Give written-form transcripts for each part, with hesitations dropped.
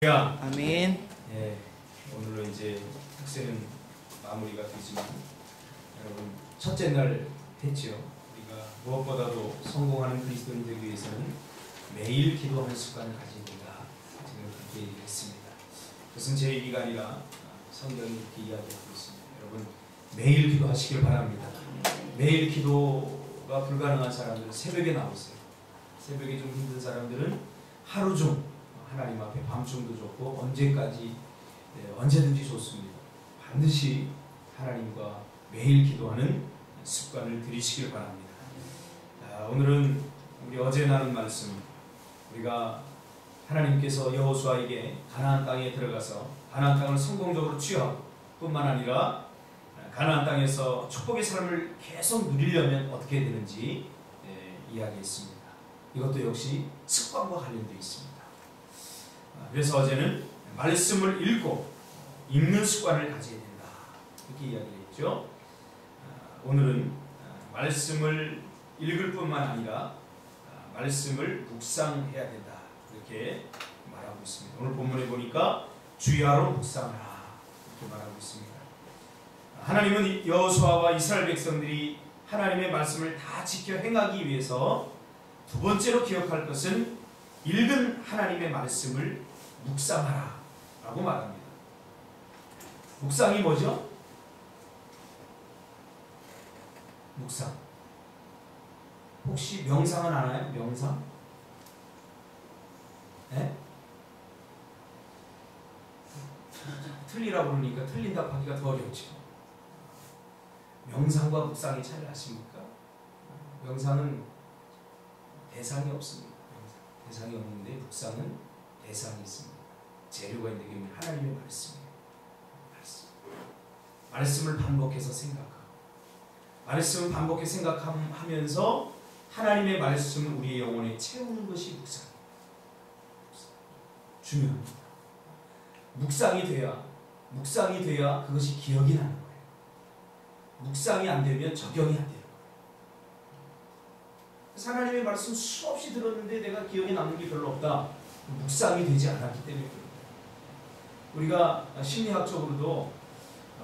아멘. 예, 오늘로 이제 학생은 마무리가 되지만 여러분 첫째 날 했죠. 우리가 무엇보다도 성공하는 그리스도인 되기 위해서는 매일 기도하는 습관을 가집니다. 저는 그렇게 얘기했습니다. 그것은 제 얘기가 아니라 성경이 이렇게 이야기하고 있습니다. 여러분 매일 기도하시길 바랍니다. 매일 기도가 불가능한 사람들은 새벽에 나오세요. 새벽에 좀 힘든 사람들은 하루 중 하나님 앞에 밤중도 좋고 언제든지 좋습니다. 반드시 하나님과 매일 기도하는 습관을 들이시길 바랍니다. 오늘은 우리 어제 나눈 말씀, 우리가 하나님께서 여호수아에게 가나안 땅에 들어가서 가나안 땅을 성공적으로 취하고 뿐만 아니라 가나안 땅에서 축복의 삶을 계속 누리려면 어떻게 되는지 이야기했습니다. 이것도 역시 습관과 관련되어 있습니다. 그래서 어제는 말씀을 읽고 읽는 습관을 가져야 된다 이렇게 이야기를 했죠. 오늘은 말씀을 읽을 뿐만 아니라 말씀을 묵상해야 된다 이렇게 말하고 있습니다. 오늘 본문에 보니까 주야로 묵상하라 이렇게 말하고 있습니다. 하나님은 여호수아와 이스라엘 백성들이 하나님의 말씀을 다 지켜 행하기 위해서 두 번째로 기억할 것은 읽은 하나님의 말씀을 묵상하라 라고 말합니다. 묵상이 뭐죠? 묵상. 혹시 명상은 아나요? 명상? 네? 틀리라고 그러니까 틀린다고 하기가 더 어렵죠. 명상과 묵상의 차이를 아십니까? 명상은 대상이 없습니다. 대상이 없는데 묵상은 대상이 있습니다. 재료가 있는 게 하나님의 말씀이에요. 말씀을 반복해서 생각하고 말씀을 반복해서 생각하면서 하나님의 말씀을 우리의 영혼에 채우는 것이 묵상입니다. 중요합니다. 묵상이 돼야 그것이 기억이 나는 거예요. 묵상이 안 되면 적용이 안 되는 거예요. 그래서 하나님의 말씀 수없이 들었는데 내가 기억에 남는 게 별로 없다. 묵상이 되지 않았기 때문에 그런 거예요. 우리가 심리학적으로도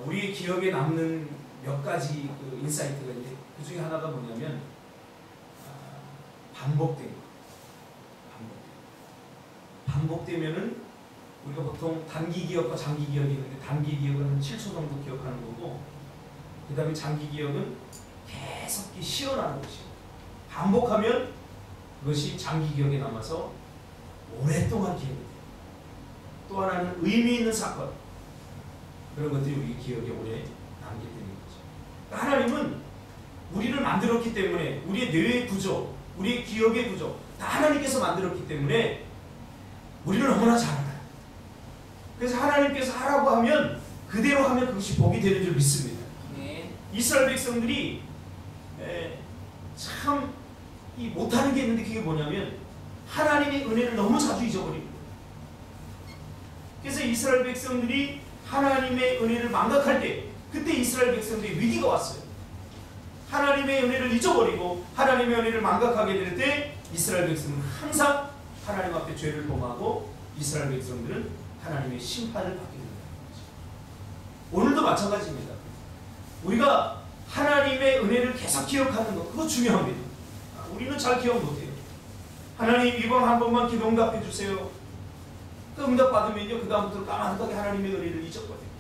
우리의 기억에 남는 몇 가지 그 인사이트가 있는데 그 중에 하나가 뭐냐면 반복되면은 우리가 보통 단기 기억과 장기 기억이 있는데 단기 기억은 한 7초 정도 기억하는 거고 그 다음에 장기 기억은 계속 시연하는 것이고 반복하면 그것이 장기 기억에 남아서 오랫동안 기억이 돼요. 또 하나는 의미 있는 사건 그런 것들이 우리 기억에 오래 남게 되는 거죠. 그러니까 하나님은 우리를 만들었기 때문에 우리의 뇌의 구조, 우리의 기억의 구조 다 하나님께서 만들었기 때문에 우리를 너무나 잘 알아요. 그래서 하나님께서 하라고 하면 그대로 하면 그것이 복이 되는 줄 믿습니다. 네. 이스라엘 백성들이 참 못하는 게 있는데 그게 뭐냐면 하나님의 은혜를 너무 자주 잊어버립니다. 그래서 이스라엘 백성들이 하나님의 은혜를 망각할 때 그때 이스라엘 백성들이 위기가 왔어요. 하나님의 은혜를 잊어버리고 하나님의 은혜를 망각하게 될 때 이스라엘 백성은 항상 하나님 앞에 죄를 범하고 이스라엘 백성들은 하나님의 심판을 받게 된다는 거죠. 오늘도 마찬가지입니다. 우리가 하나님의 은혜를 계속 기억하는 것 그거 중요합니다. 우리는 잘 기억 못해요. 하나님 이번 한 번만 기도 응답해 주세요. 그 응답 받으면요 그 다음부터 까마득하게 하나님의 은혜를 잊어버려요.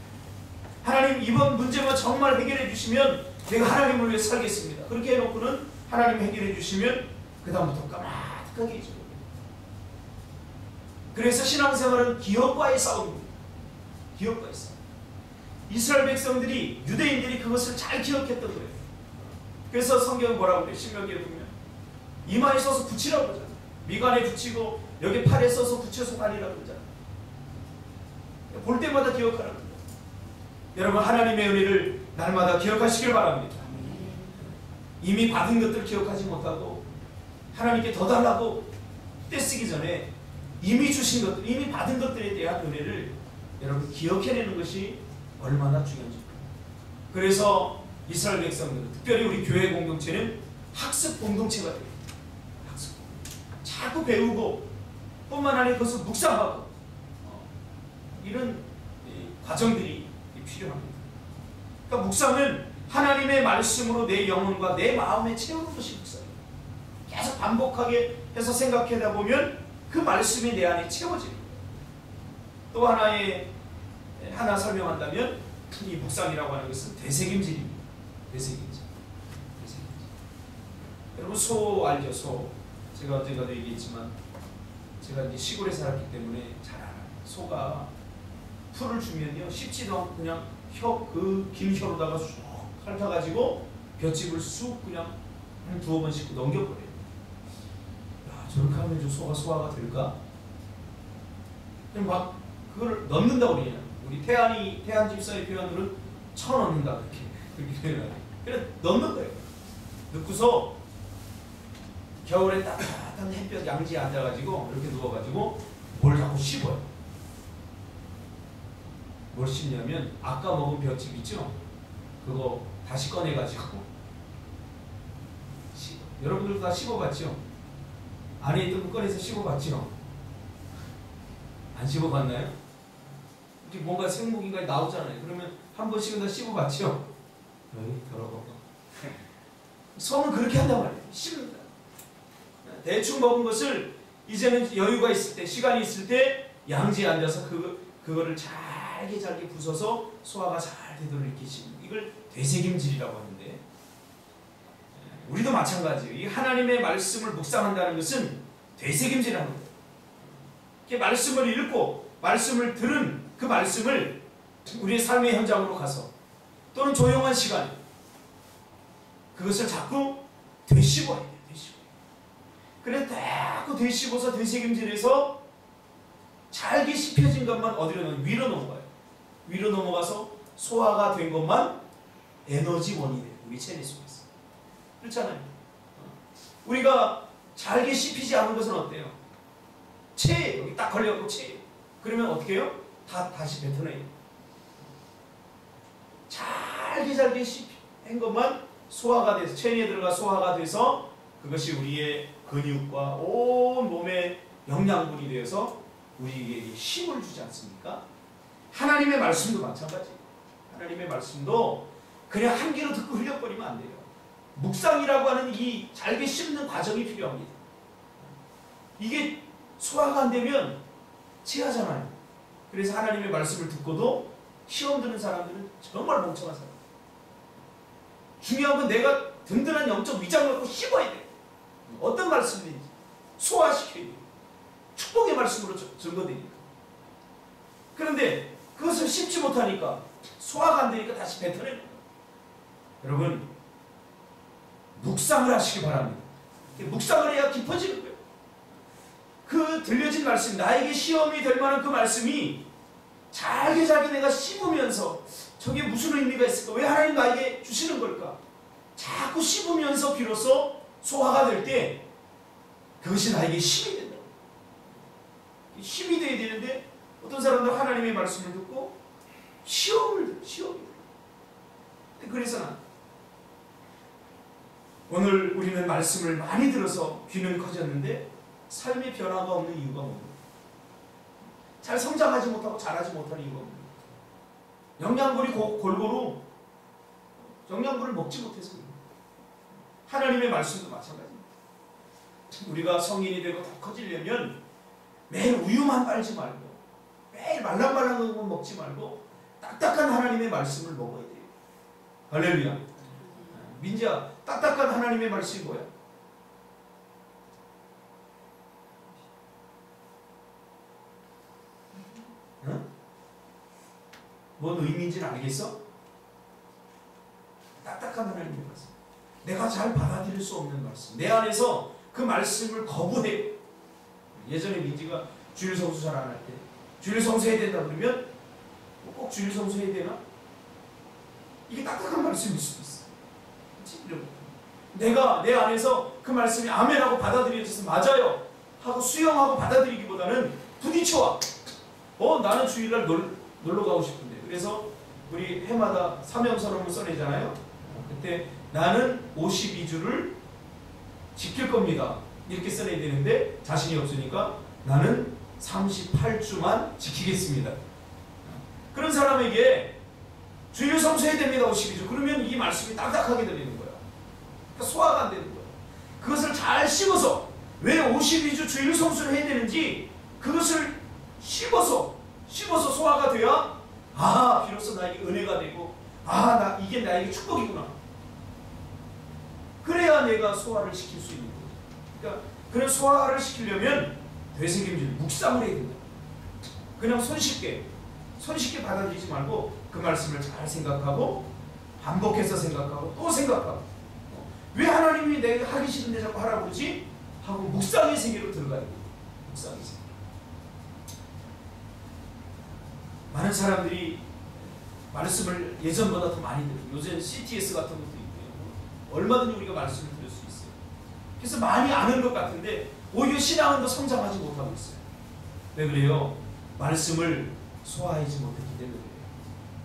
하나님 이번 문제만 정말 해결해 주시면 내가 하나님을 위해 살겠습니다. 그렇게 해놓고는 하나님 해결해 주시면 그 다음부터 까마득하게 잊어버려요. 그래서 신앙생활은 기억과의 싸움입니다. 기억과의 싸움. 이스라엘 백성들이 유대인들이 그것을 잘 기억했던 거예요. 그래서 성경은 뭐라고 그래요? 신명기에 보면 이마에 써서 붙이라고 그러잖아요. 미간에 붙이고 여기 팔에 써서 붙여서 다니라고 그러잖아요. 볼 때마다 기억하라고 그래요. 여러분 하나님의 은혜를 날마다 기억하시길 바랍니다. 이미 받은 것들 기억하지 못하고 하나님께 더 달라고 떼쓰기 전에 이미 주신 것들, 이미 받은 것들에 대한 은혜를 여러분 기억해내는 것이 얼마나 중요한지. 그래서 이스라엘 백성들은 특별히 우리 교회 공동체는 학습 공동체가 됩니다. 학습. 자꾸 배우고 뿐만 아니라 그것을 묵상하고 과정들이 필요합니다. 그러니까 묵상은 하나님의 말씀으로 내 영혼과 내 마음에 채우는 것이 묵상이에요. 계속 반복하게 해서 생각하다 보면 그 말씀이 내 안에 채워집니다. 또 하나 설명한다면 이 묵상이라고 하는 것은 되새김질입니다. 되새김질. 여러분 소 알죠? 소. 제가 언젠가도 얘기했지만 제가 이제 시골에 살았기 때문에 잘 알아요. 소가 풀을 주면요 씹지도 않고 그냥 긴 혀로다가 쑥 핥아가지고 볏짚을 쑥 그냥 한 두어 번 씹고 넘겨버려요. 야, 저렇게 하면 좀 소가 소화가 될까? 그냥 막 그걸 넣는다고 그래요. 우리 태안 집사의 표현으로는 쳐넣는다 그렇게 표현해요. 그래 넣는 거예요. 넣고서 겨울에 따뜻한 햇볕 양지에 앉아가지고 이렇게 누워가지고 뭘 자꾸 씹어요. 뭘 씹냐면 아까 먹은 볏짚 있죠? 그거 다시 꺼내가지고 씹어. 여러분들도 다 씹어봤죠? 안에 있던 거 꺼내서 씹어봤죠? 안 씹어봤나요? 이제 뭔가 생목인가 나오잖아요. 그러면 한 번씩은 다 씹어봤죠? 여기 더러워. 소는 그렇게 한단 말이에요. 씹는다. 대충 먹은 것을 이제는 여유가 있을 때, 시간이 있을 때 양지에 앉아서 그거를 잘게 부숴서 소화가 잘 되도록 이렇게 씹는, 이걸 되새김질이라고 하는데, 우리도 마찬가지예요. 이 하나님의 말씀을 묵상한다는 것은 되새김질하는 거예요. 이렇게 말씀을 읽고 말씀을 들은 그 말씀을 우리의 삶의 현장으로 가서 또는 조용한 시간 그것을 자꾸 되씹어야 돼요. 그래서 자꾸 되씹어서 되새김질해서 잘게 씹혀진 것만 어디로 넘어가요? 위로 넘어가요. 위로 넘어가서 소화가 된 것만 에너지원이 돼요. 우리 체내 속에서. 그렇잖아요. 우리가 잘게 씹히지 않은 것은 어때요? 체에 여기 딱 걸려갖고 체에. 그러면 어떻게 해요? 다시 뱉어내요. 잘게 씹힌 것만 소화가 돼서 체내에 들어가 소화가 돼서 그것이 우리의 근육과 온 몸의 영양분이 되어서 우리에게 힘을 주지 않습니까? 하나님의 말씀도 마찬가지예요. 하나님의 말씀도 그냥 한 귀로 듣고 흘려버리면 안 돼요. 묵상이라고 하는 이 잘게 씹는 과정이 필요합니다. 이게 소화가 안 되면 체하잖아요. 그래서 하나님의 말씀을 듣고도 시험 드는 사람들은 정말 멍청한 사람. 중요한 건 내가 든든한 영적 위장을 갖고 씹어야 돼. 어떤 말씀인지 소화시켜야 돼요. 축복의 말씀으로 증거되니까. 그런데 그것을 씹지 못하니까 소화가 안 되니까 다시 뱉어내는 거예요. 여러분 묵상을 하시기 바랍니다. 묵상을 해야 깊어지는 거예요. 그 들려진 말씀, 나에게 시험이 될 만한 그 말씀이 잘게 내가 씹으면서 저게 무슨 의미가 있을까? 왜 하나님 나에게 주시는 걸까? 자꾸 씹으면서 비로소 소화가 될 때 그것이 나에게 힘이 된다. 힘이 돼야 되는데 어떤 사람들 하나님의 말씀을 듣고 시험이 들어. 그래서 난 오늘 우리는 말씀을 많이 들어서 귀는 커졌는데 삶의 변화가 없는 이유가 뭡니까? 잘 성장하지 못하고 자라지 못하는 이유가 뭡니까? 영양분이 골고루 영양분을 먹지 못해서 그래요. 하나님의 말씀도 마찬가지입니다. 우리가 성인이 되고 더 커지려면 매일 우유만 빨지 말고 매일 말랑말랑한 것만 먹지 말고 딱딱한 하나님의 말씀을 먹어야 돼요. 할렐루야. 민지야, 딱딱한 하나님의 말씀이 뭐야? 응? 뭔 의미인지는 알겠어? 딱딱한 하나님의 말씀. 내가 잘 받아들일 수 없는 말씀. 내 안에서 그 말씀을 거부해. 예전에 민지가 주일 성수 잘 안 할 때 주일 성수해야 된다 그러면 꼭 주일 성수해야 되나? 이게 딱딱한 말씀일 수도 있어. 그렇지? 내가 내 안에서 그 말씀이 아멘하고 받아들여져서 맞아요 하고 수용하고 받아들이기보다는 부딪혀와. 나는 주일날 놀러 가고 싶은데. 그래서 우리 해마다 사명선언을 써내잖아요. 그때 나는 52주를 지킬 겁니다. 이렇게 써내야 되는데 자신이 없으니까 나는 38주만 지키겠습니다. 그런 사람에게 주일 성수해야 됩니다. 52주. 그러면 이 말씀이 딱딱하게 들리는 거야. 그러니까 소화가 안 되는 거야. 그것을 잘 씹어서 왜 52주 주일 성수를 해야 되는지 그것을 씹어서 소화가 돼야 비로소 나에게 은혜가 되고 이게 나에게 축복이구나. 그래야 내가 소화를 시킬 수 있는 거죠. 그러니까 그런 소화를 시키려면 되새김질, 묵상을 해야 된다. 그냥 손쉽게 받아들이지 말고 그 말씀을 잘 생각하고 반복해서 생각하고 또 생각하고 왜 하나님이 내가 하기 싫은데 자꾸 하라고 그러지? 하고 묵상의 세계로 들어가야 돼요. 묵상의 세계. 많은 사람들이 말씀을 예전보다 더 많이 들어요. 요즘 CTS 같은 것도 있고요. 얼마든지 우리가 말씀을 들을 수 있어요. 그래서 많이 아는 것 같은데 오히려 신앙은 더 성장하지 못하고 있어요. 왜 그래요? 말씀을 소화하지 못했기 때문에 그래요.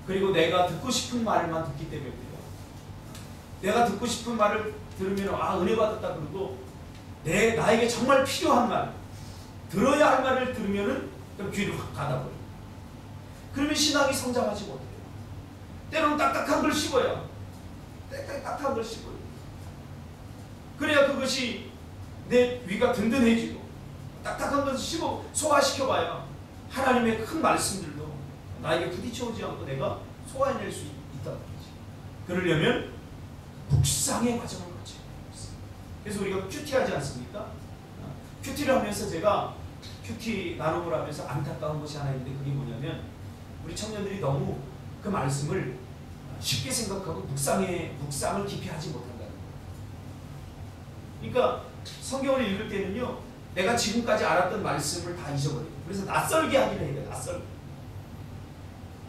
그리고 내가 듣고 싶은 말만 듣기 때문에 그래요. 내가 듣고 싶은 말을 들으면 은혜 받았다 그러고 나에게 정말 필요한 말, 들어야 할 말을 들으면은 귀를 확 닫아버려요. 그러면 신앙이 성장하지 못해요. 때로는 딱딱한 걸 씹어야 딱딱한 걸 씹어요. 그래야 그것이 내 위가 든든해지고 딱딱한 것을 씹어 소화시켜봐야 하나님의 큰 말씀들도 나에게 부딪혀오지 않고 내가 소화해낼 수 있다는 거지. 그러려면 묵상의 과정을 거쳐야 됩니다. 그래서 우리가 큐티하지 않습니까? 큐티를 하면서 제가 큐티 나눔을 하면서 안타까운 것이 하나 있는데 그게 뭐냐면 우리 청년들이 너무 그 말씀을 쉽게 생각하고 묵상을 깊이 하지 못한다는 거예요. 그러니까 성경을 읽을 때는요, 내가 지금까지 알았던 말씀을 다 잊어버려요. 그래서 낯설게 하기를 해야 돼요. 낯설게.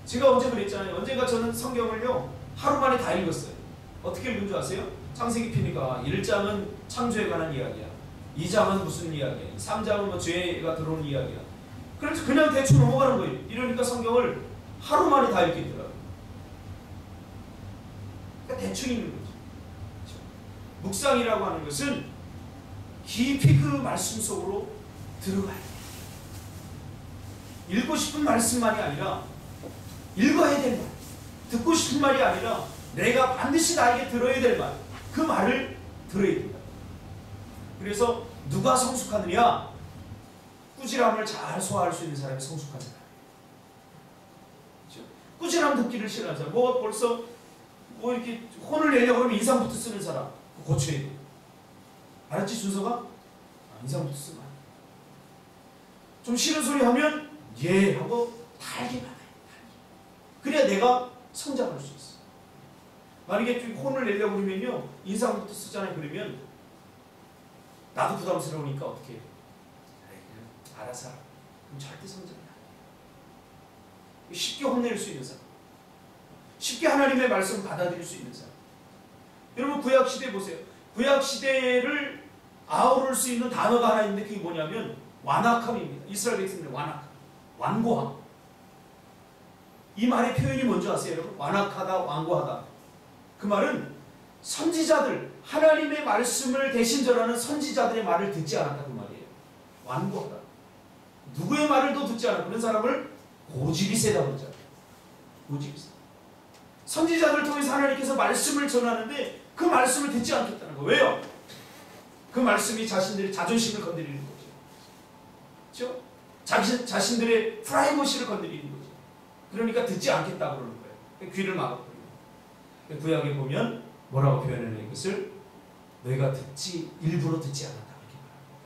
제가 언제 그랬잖아요. 언젠가 저는 성경을요 하루 만에 다 읽었어요. 어떻게 읽은 줄 아세요? 창세기 피니까 1장은 창조에 관한 이야기야. 2장은 무슨 이야기야. 3장은 뭐 죄가 들어오는 이야기야. 그래서 그냥 대충 넘어가는 거예요. 이러니까 성경을 하루 만에 다 읽겠더라고요. 그러니까 대충 읽는 거죠. 그렇죠? 묵상이라고 하는 것은 깊이 그 말씀 속으로 들어가야 돼요. 읽고 싶은 말씀만이 아니라 읽어야 될 말, 듣고 싶은 말이 아니라 내가 반드시 나에게 들어야 될 말, 그 말을 들어야 된다. 그래서 누가 성숙하느냐? 꾸지람을 잘 소화할 수 있는 사람이 성숙한 사람. 그렇죠? 꾸지람 듣기를 싫어하는 사람, 벌써 이렇게 혼을 내려고 하면 인상부터 쓰는 사람, 고쳐야 돼. 알았지, 순서가? 인상부터 쓰면 안 돼. 좀 싫은 소리 하면 예 하고 달게 받아요. 그래야 내가 성장할 수 있어. 만약에 좀 혼을 내려고 그러면요, 인상부터 쓰잖아요. 그러면 나도 부담스러우니까 어떻게 해요? 그냥 알아서 하라. 그럼 절대 성장이 안 돼. 쉽게 혼낼 수 있는 사람, 쉽게 하나님의 말씀 받아들일 수 있는 사람. 여러분 구약시대 보세요. 구약시대를 아우를 수 있는 단어가 하나 있는데 그게 뭐냐면 완악함입니다. 이스라엘 백성들의 완악함, 완고함. 이 말의 표현이 뭔지 아세요, 여러분? 완악하다, 완고하다. 그 말은 선지자들, 하나님의 말씀을 대신 전하는 선지자들의 말을 듣지 않았다 그 말이에요. 완고하다. 누구의 말을도 듣지 않았다. 그런 사람을 고집이 세다고 그러잖아요. 고집이 세다. 선지자들을 통해서 하나님께서 말씀을 전하는데 그 말씀을 듣지 않겠다는 거예요. 왜요? 그 말씀이 자신들의 자존심을 건드리는 거죠. 그렇죠? 자신들의 프라이버시를 건드리는 거죠. 그러니까 듣지 않겠다고 그러는 거예요. 귀를 막아버리는 거예요. 구약에 보면 뭐라고 표현해요? 이것을 너희가 일부러 듣지 않았다 이렇게 말합니다.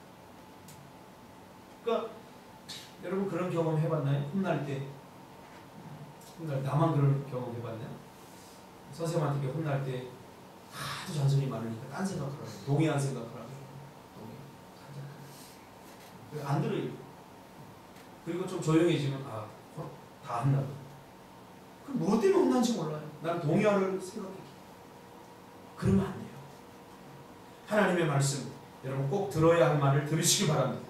그러니까 여러분 그런 경험 해봤나요? 혼날 때 나만 그런 경험 해봤나요? 선생님한테 혼날 때 하도 잔소리 많으니까 딴 생각을 하고 동의한 생각을 하고 안 들어요. 그리고 좀 조용해지면 다 안 나고. 그럼 뭐 때문에 혼난지 몰라요. 난 동의하는 생각해. 그러면 안 돼요. 하나님의 말씀 여러분 꼭 들어야 할 말을 들으시기 바랍니다.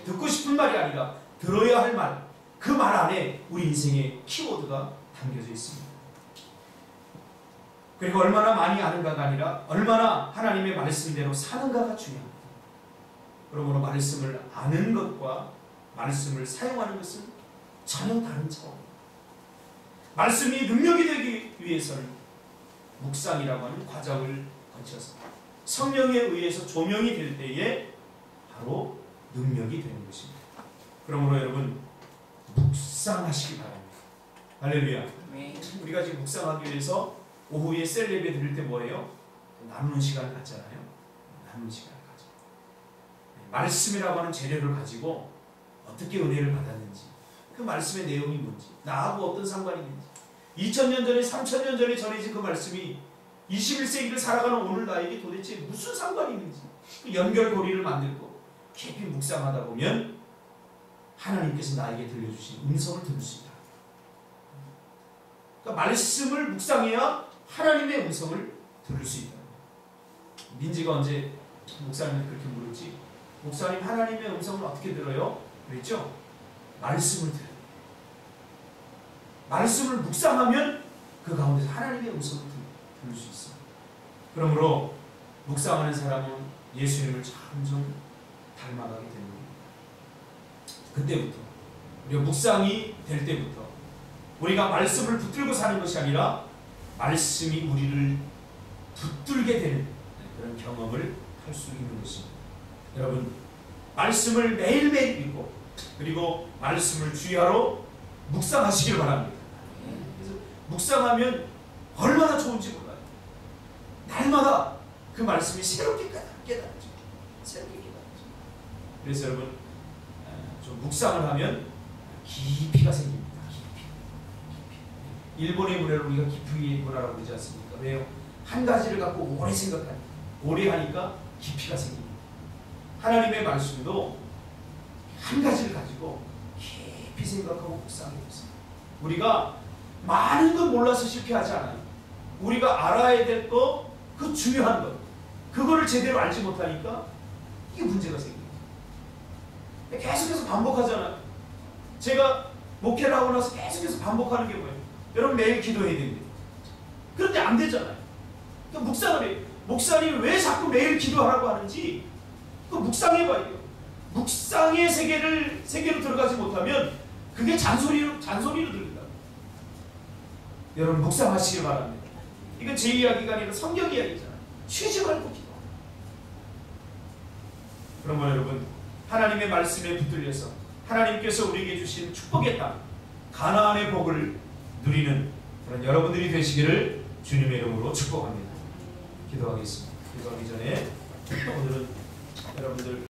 듣고 싶은 말이 아니라 들어야 할 말, 그 말 안에 우리 인생의 키워드가 담겨져 있습니다. 그리고 얼마나 많이 아는가가 아니라 얼마나 하나님의 말씀대로 사는가가 중요합니다. 그러므로 말씀을 아는 것과 말씀을 사용하는 것은 전혀 다른 차원입니다. 말씀이 능력이 되기 위해서는 묵상이라고 하는 과정을 거쳐서 성령에 의해서 조명이 될 때에 바로 능력이 되는 것입니다. 그러므로 여러분 묵상하시기 바랍니다. 할렐루야. 우리가 지금 묵상하기 위해서 오후에 셀 예배 드릴 때 뭐예요? 나누는 시간을 갖잖아요. 나누는 시간을 가져. 말씀이라고 하는 재료를 가지고 어떻게 은혜를 받았는지, 그 말씀의 내용이 뭔지, 나하고 어떤 상관이 있는지, 2000년 전에 3000년 전에 전해진 그 말씀이 21세기를 살아가는 오늘 나에게 도대체 무슨 상관이 있는지, 그 연결고리를 만들고 깊이 묵상하다 보면 하나님께서 나에게 들려주신 음성을 들을 수 있다. 그러니까 말씀을 묵상해야 하나님의 음성을 들을 수 있다. 민지가 언제 목사님한테 그렇게 물었지? 목사님, 하나님의 음성을 어떻게 들어요? 그랬죠? 말씀을 들어요. 말씀을 묵상하면 그 가운데서 하나님의 음성을 들을 수 있어요. 그러므로 묵상하는 사람은 예수님을 점점 닮아가게 되는 겁니다. 그때부터, 우리가 묵상이 될 때부터 우리가 말씀을 붙들고 사는 것이 아니라 말씀이 우리를 붙들게 되는 그런 경험을 할 수 있는 것입니다. 여러분, 말씀을 매일매일 읽고 그리고 말씀을 주야로 묵상하시길 바랍니다. 그래서 묵상하면 얼마나 좋은지 몰라요. 날마다 그 말씀이 새롭게 깨달아져. 새롭게 깨달아져. 그래서 여러분, 좀 묵상을 하면 깊이가 생깁니다. 깊이. 일본의 문화를 우리가 깊이 문화라고 그러지 않습니까? 왜요? 한 가지를 갖고 오래 생각하니까, 오래 하니까 깊이가 생깁니다. 하나님의 말씀도 한 가지를 가지고 깊이 생각하고 묵상해 보세요. 우리가 많은 건 몰라서 실패하지 않아요. 우리가 알아야 될 거, 그 중요한 것, 그거를 제대로 알지 못하니까 이게 문제가 생깁니다. 계속해서 반복하잖아요. 제가 목회를 하고 나서 계속해서 반복하는 게 뭐예요? 여러분, 매일 기도해야 됩니다. 그런데 안 되잖아요. 그러니까 묵상을 해요. 목사님이 왜 자꾸 매일 기도하라고 하는지 그 묵상해봐야 돼요. 묵상의 세계로 들어가지 못하면 그게 잔소리로 들린다. 여러분, 묵상하시길 바랍니다. 이건 제 이야기가 아니라 성경 이야기잖아요. 쉬지 말고 기도. 그러면 여러분, 하나님의 말씀에 붙들려서 하나님께서 우리에게 주신 축복의 땅, 가나안의 복을 누리는 그런 여러분들이 되시기를 주님의 이름으로 축복합니다. 기도하겠습니다. 기도하기 전에 오늘은 여러분들